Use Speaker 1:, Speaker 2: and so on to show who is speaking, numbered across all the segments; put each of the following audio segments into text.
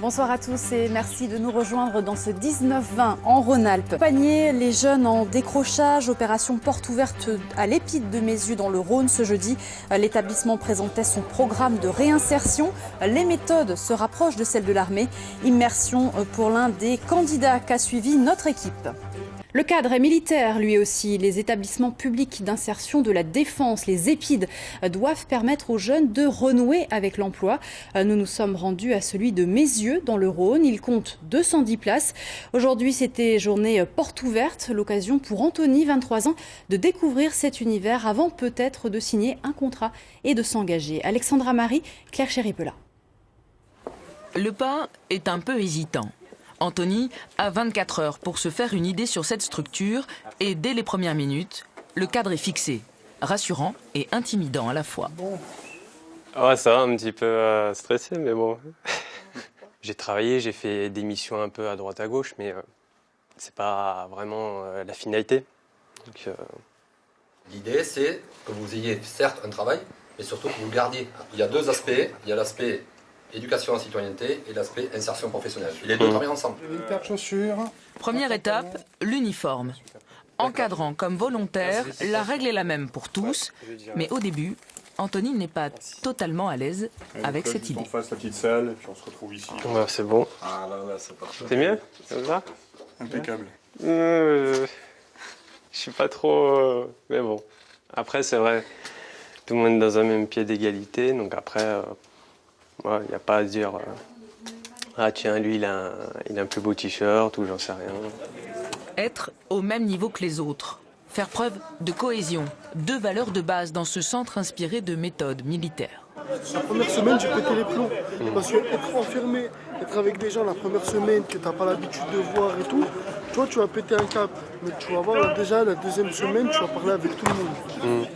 Speaker 1: Bonsoir à tous et merci de nous rejoindre dans ce 19-20 en Rhône-Alpes. Accompagner les jeunes en décrochage, opération porte ouverte à l'Épide de Mézieux dans le Rhône ce jeudi. L'établissement présentait son programme de réinsertion. Les méthodes se rapprochent de celles de l'armée. Immersion pour l'un des candidats qu'a suivi notre équipe. Le cadre est militaire, lui aussi. Les établissements publics d'insertion de la défense, les EPID, doivent permettre aux jeunes de renouer avec l'emploi. Nous nous sommes rendus à celui de Mézieux, dans le Rhône. Il compte 210 places. Aujourd'hui, c'était journée porte ouverte, l'occasion pour Anthony, 23 ans, de découvrir cet univers avant peut-être de signer un contrat et de s'engager. Alexandra Marie, Claire Chéripela.
Speaker 2: Le pas est un peu hésitant. Anthony a 24 heures pour se faire une idée sur cette structure et dès les premières minutes, le cadre est fixé, rassurant et intimidant à la fois.
Speaker 3: Ouais, ça va, un petit peu stressé, mais bon. J'ai travaillé, j'ai fait des missions un peu à droite à gauche, mais c'est pas vraiment la finalité. Donc,
Speaker 4: L'idée, c'est que vous ayez certes un travail, mais surtout que vous le gardiez. Il y a deux aspects. Il y a l'aspect éducation à citoyenneté et l'aspect insertion professionnelle. Et les deux travaillent ensemble.
Speaker 5: Une paire de chaussures.
Speaker 2: Première étape, l'uniforme. Encadrant comme volontaire, la règle est la même pour tous, mais au début, Anthony n'est pas totalement à l'aise avec cette idée.
Speaker 5: On fasse la petite salle et puis on se retrouve ici.
Speaker 3: ouais, c'est bon.
Speaker 5: Ah là là, c'est parfait.
Speaker 3: C'est mieux comme ça?
Speaker 5: Impeccable.
Speaker 3: Je suis pas trop... mais bon. Après, c'est vrai, tout le monde est dans un même pied d'égalité, donc après... il n'y a pas à dire ah tiens, lui il a un plus beau t-shirt ou j'en sais rien.
Speaker 2: Être au même niveau que les autres. Faire preuve de cohésion. Deux valeurs de base dans ce centre inspiré de méthodes militaires.
Speaker 6: La première semaine, j'ai pété les plombs. Parce que être enfermé, être avec des gens la première semaine que tu n'as pas l'habitude de voir et tout, toi tu vas péter un cap. Mais tu vas voir déjà la deuxième semaine, tu vas parler avec tout le monde.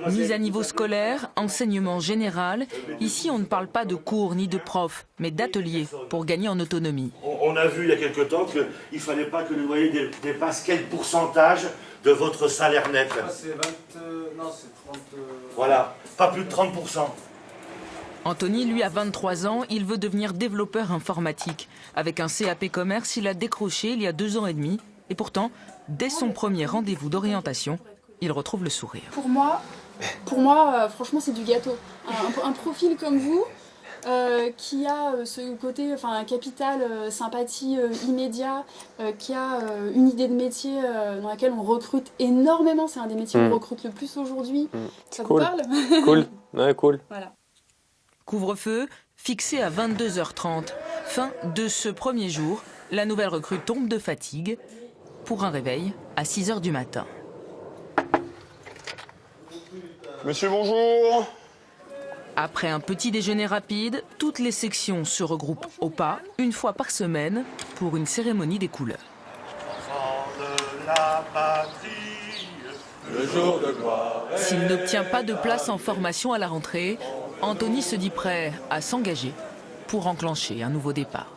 Speaker 2: Mise à niveau scolaire, enseignement général. Ici, on ne parle pas de cours ni de profs, mais d'ateliers pour gagner en autonomie.
Speaker 7: On a vu il y a quelque temps qu'il ne fallait pas que le loyer dépasse quel pourcentage de votre salaire net.
Speaker 8: C'est 20... non, c'est 30...
Speaker 7: Voilà, pas plus de 30%.
Speaker 2: Anthony, lui, a 23 ans. Il veut devenir développeur informatique. Avec un CAP commerce, il a décroché il y a 2 ans et demi. Et pourtant, dès son premier rendez-vous d'orientation, il retrouve le sourire.
Speaker 9: Pour moi, franchement, c'est du gâteau. Un profil comme vous, qui a ce côté, un capital sympathie immédiat, qui a une idée de métier dans laquelle on recrute énormément. C'est un des métiers où on recrute le plus aujourd'hui. Ça vous parle?
Speaker 3: Cool, ouais, cool.
Speaker 9: Voilà.
Speaker 2: Couvre-feu fixé à 22h30. Fin de ce premier jour, la nouvelle recrue tombe de fatigue pour un réveil à 6h du matin.
Speaker 5: Monsieur, bonjour.
Speaker 2: Après un petit déjeuner rapide, toutes les sections se regroupent au pas, une fois par semaine, pour une cérémonie des couleurs. S'il n'obtient pas de place en formation à la rentrée, Anthony se dit prêt à s'engager pour enclencher un nouveau départ.